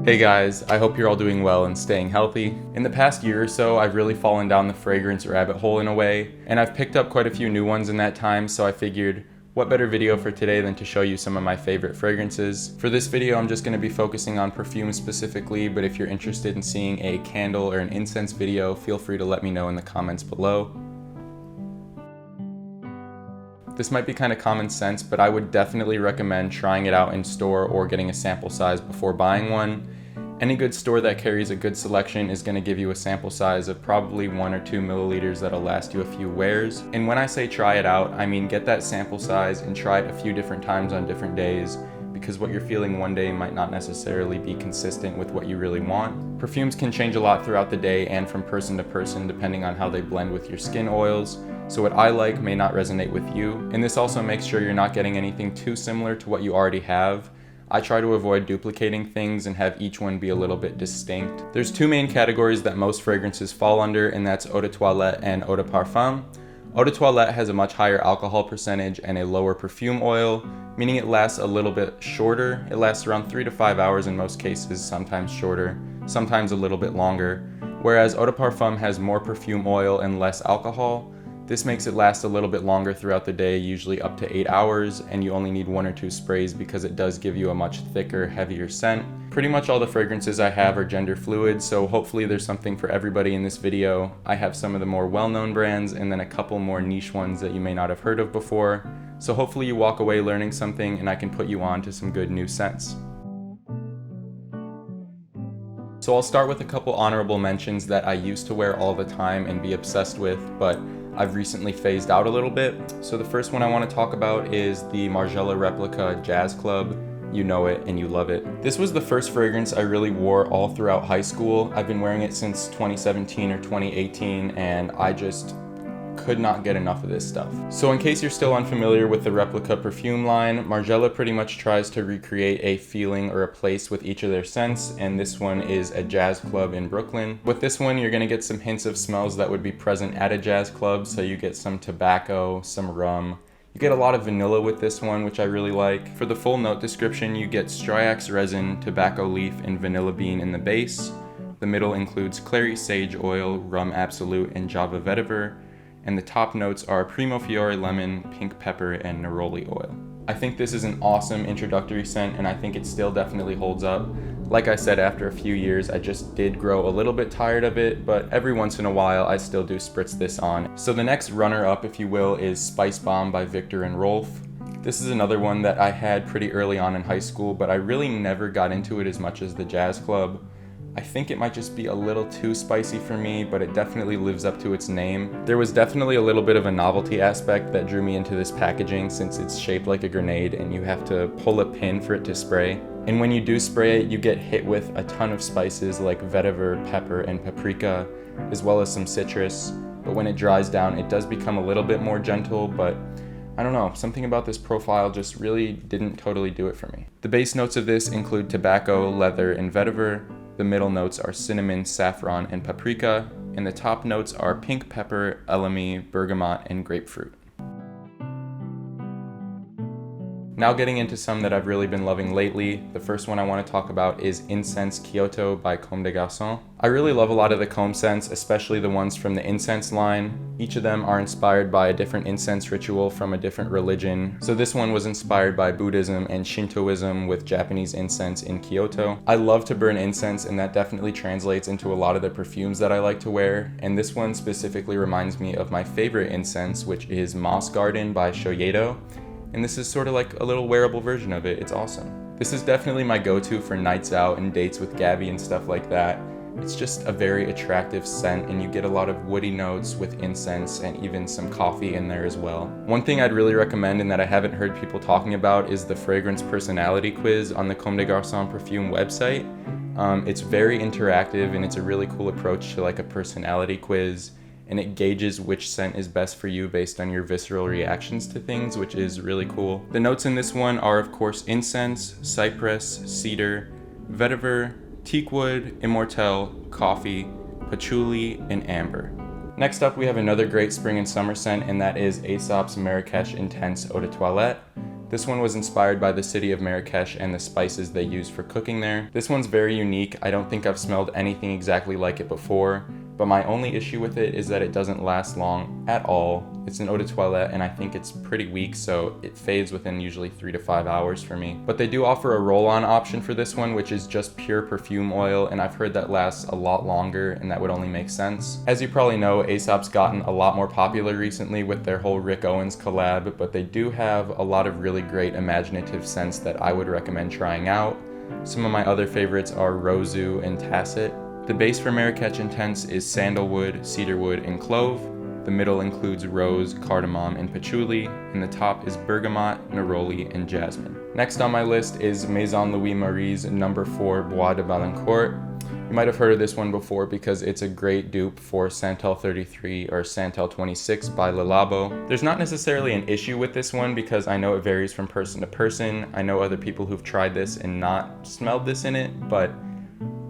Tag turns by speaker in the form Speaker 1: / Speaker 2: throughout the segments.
Speaker 1: Hey guys, I hope you're all doing well and staying healthy. In the past year or so, I've really fallen down the fragrance rabbit hole in a way, and I've picked up quite a few new ones in that time, so I figured, what better video for today than to show you some of my favorite fragrances. For this video, I'm just going to be focusing on perfume specifically, but if you're interested in seeing a candle or an incense video, feel free to let me know in the comments below. This might be kind of common sense, but I would definitely recommend trying it out in store or getting a sample size before buying one. Any good store that carries a good selection is going to give you a sample size of probably 1 or 2 milliliters that'll last you a few wears. And when I say try it out, I mean get that sample size and try it a few different times on different days, because what you're feeling one day might not necessarily be consistent with what you really want. Perfumes can change a lot throughout the day and from person to person depending on how they blend with your skin oils. So what I like may not resonate with you, and this also makes sure you're not getting anything too similar to what you already have. I try to avoid duplicating things and have each one be a little bit distinct. There's two main categories that most fragrances fall under, and that's eau de toilette and eau de parfum. Eau de toilette has a much higher alcohol percentage and a lower perfume oil, meaning it lasts a little bit shorter. It lasts around 3 to 5 hours in most cases, sometimes shorter, sometimes a little bit longer. Whereas eau de parfum has more perfume oil and less alcohol. This makes it last a little bit longer throughout the day, usually up to 8 hours, and you only need 1 or 2 sprays because it does give you a much thicker, heavier scent. Pretty much all the fragrances I have are gender fluid, so hopefully there's something for everybody in this video. I have some of the more well-known brands and then a couple more niche ones that you may not have heard of before. So hopefully you walk away learning something and I can put you on to some good new scents. So I'll start with a couple honorable mentions that I used to wear all the time and be obsessed with, but I've recently phased out a little bit. So the first one I want to talk about is the Margiela Replica Jazz Club. You know it and you love it. This was the first fragrance I really wore all throughout high school. I've been wearing it since 2017 or 2018, and I just could not get enough of this stuff. So in case you're still unfamiliar with the Replica perfume line, Margiela pretty much tries to recreate a feeling or a place with each of their scents, and this one is a jazz club in Brooklyn. With this one, you're gonna get some hints of smells that would be present at a jazz club, so you get some tobacco, some rum. You get a lot of vanilla with this one, which I really like. For the full note description, you get striax resin, tobacco leaf, and vanilla bean in the base. The middle includes clary sage oil, rum absolute, and java vetiver. And the top notes are primo fiore lemon, pink pepper, and neroli oil. I think this is an awesome introductory scent, and I think it still definitely holds up. Like I said, after a few years, I just did grow a little bit tired of it, but every once in a while, I still do spritz this on. So the next runner-up, if you will, is Spicebomb by Victor and Rolf. This is another one that I had pretty early on in high school, but I really never got into it as much as the Jazz Club. I think it might just be a little too spicy for me, but it definitely lives up to its name. There was definitely a little bit of a novelty aspect that drew me into this packaging, since it's shaped like a grenade and you have to pull a pin for it to spray. And when you do spray it, you get hit with a ton of spices like vetiver, pepper, and paprika, as well as some citrus. But when it dries down, it does become a little bit more gentle, but I don't know, something about this profile just really didn't totally do it for me. The base notes of this include tobacco, leather, and vetiver. The middle notes are cinnamon, saffron, and paprika, and the top notes are pink pepper, elemi, bergamot, and grapefruit. Now getting into some that I've really been loving lately, the first one I want to talk about is Incense Kyoto by Comme des Garcons. I really love a lot of the Comme scents, especially the ones from the incense line. Each of them are inspired by a different incense ritual from a different religion. So this one was inspired by Buddhism and Shintoism with Japanese incense in Kyoto. I love to burn incense, and that definitely translates into a lot of the perfumes that I like to wear. And this one specifically reminds me of my favorite incense, which is Moss Garden by Kyoto. And this is sort of like a little wearable version of it. It's awesome. This is definitely my go-to for nights out and dates with Gabby and stuff like that. It's just a very attractive scent, and you get a lot of woody notes with incense and even some coffee in there as well. One thing I'd really recommend, and that I haven't heard people talking about, is the fragrance personality quiz on the Comme des Garcons perfume website. It's very interactive, and it's a really cool approach to like a personality quiz. And it gauges which scent is best for you based on your visceral reactions to things, which is really cool. The notes in this one are, of course, incense, cypress, cedar, vetiver, teakwood, immortelle, coffee, patchouli, and amber. Next up, we have another great spring and summer scent, and that is Aesop's Marrakesh Intense Eau de Toilette. This one was inspired by the city of Marrakesh and the spices they use for cooking there. This one's very unique. I don't think I've smelled anything exactly like it before, but my only issue with it is that it doesn't last long at all. It's an eau de toilette and I think it's pretty weak, so it fades within usually 3 to 5 hours for me. But they do offer a roll-on option for this one, which is just pure perfume oil, and I've heard that lasts a lot longer, and that would only make sense. As you probably know, Aesop's gotten a lot more popular recently with their whole Rick Owens collab, but they do have a lot of really great imaginative scents that I would recommend trying out. Some of my other favorites are Rosu and Tacit. The base for Marrakech Intense is sandalwood, cedarwood, and clove. The middle includes rose, cardamom, and patchouli, and the top is bergamot, neroli, and jasmine. Next on my list is Maison Louis Marie's No. 4 Bois de Valancourt. You might have heard of this one before because it's a great dupe for Santal 33 or Santal 26 by Le Labo. There's not necessarily an issue with this one because I know it varies from person to person. I know other people who've tried this and not smelled this in it, but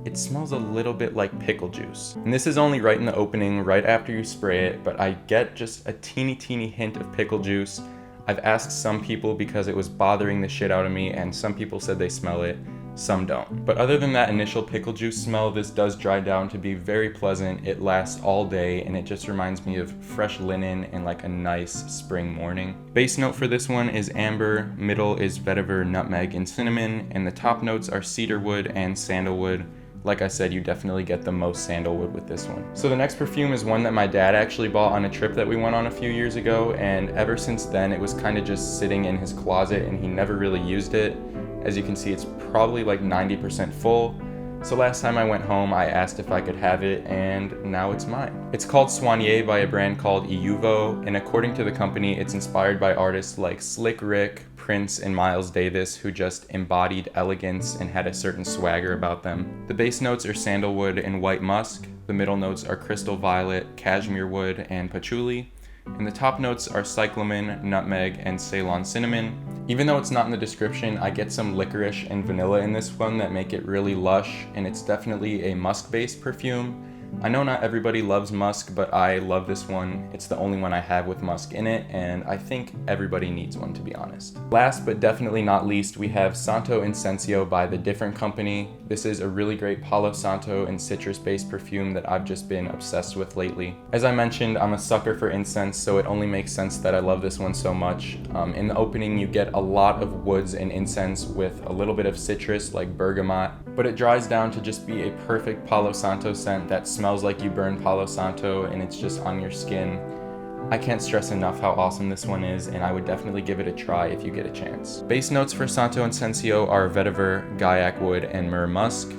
Speaker 1: it smells a little bit like pickle juice. And this is only right in the opening, right after you spray it, but I get just a teeny hint of pickle juice. I've asked some people because it was bothering the shit out of me, and some people said they smell it, some don't. But other than that initial pickle juice smell, this does dry down to be very pleasant. It lasts all day, and it just reminds me of fresh linen and like a nice spring morning. Base note for this one is amber, middle is vetiver, nutmeg, and cinnamon, and the top notes are cedarwood and sandalwood. Like I said, you definitely get the most sandalwood with this one. So the next perfume is one that my dad actually bought on a trip that we went on a few years ago, and ever since then it was kind of just sitting in his closet and he never really used it. As you can see, it's probably like 90% full. So last time I went home, I asked if I could have it, and now it's mine. It's called Soigné by a brand called iiuvo, and according to the company, it's inspired by artists like Slick Rick, Prince, and Miles Davis, who just embodied elegance and had a certain swagger about them. The base notes are sandalwood and white musk. The middle notes are crystal violet, cashmere wood, and patchouli. And the top notes are cyclamen, nutmeg, and Ceylon cinnamon. Even though it's not in the description, I get some licorice and vanilla in this one that make it really lush, and it's definitely a musk-based perfume. I know not everybody loves musk, but I love this one. It's the only one I have with musk in it, and I think everybody needs one, to be honest. Last but definitely not least, we have Santo Incencio by the Different Company. This is a really great Palo Santo and citrus-based perfume that I've just been obsessed with lately. As I mentioned, I'm a sucker for incense, so it only makes sense that I love this one so much. In the opening, you get a lot of woods and incense with a little bit of citrus like bergamot, but it dries down to just be a perfect Palo Santo scent that smells like you burn Palo Santo and it's just on your skin. I can't stress enough how awesome this one is, and I would definitely give it a try if you get a chance. Base notes for Santo Incencio are vetiver, guaiac wood, and myrrh musk.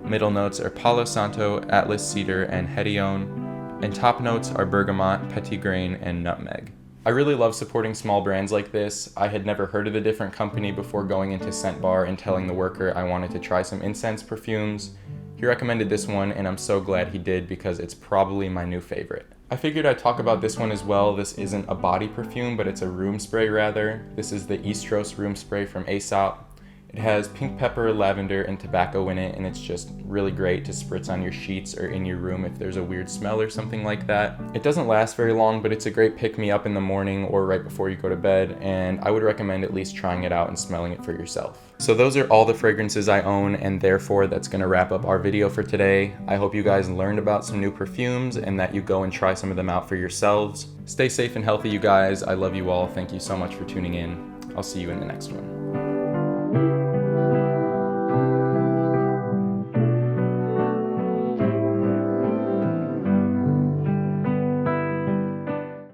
Speaker 1: Middle notes are Palo Santo, Atlas cedar, and hedione. And top notes are bergamot, petitgrain, and nutmeg. I really love supporting small brands like this. I had never heard of the Different Company before going into Scent Bar and telling the worker I wanted to try some incense perfumes. He recommended this one, and I'm so glad he did because it's probably my new favorite. I figured I'd talk about this one as well. This isn't a body perfume, but it's a room spray rather. This is the Eastros room spray from Aesop. It has pink pepper, lavender, and tobacco in it, and it's just really great to spritz on your sheets or in your room if there's a weird smell or something like that. It doesn't last very long, but it's a great pick-me-up in the morning or right before you go to bed, and I would recommend at least trying it out and smelling it for yourself. So those are all the fragrances I own, and therefore that's going to wrap up our video for today. I hope you guys learned about some new perfumes and that you go and try some of them out for yourselves. Stay safe and healthy, you guys. I love you all. Thank you so much for tuning in. I'll see you in the next one.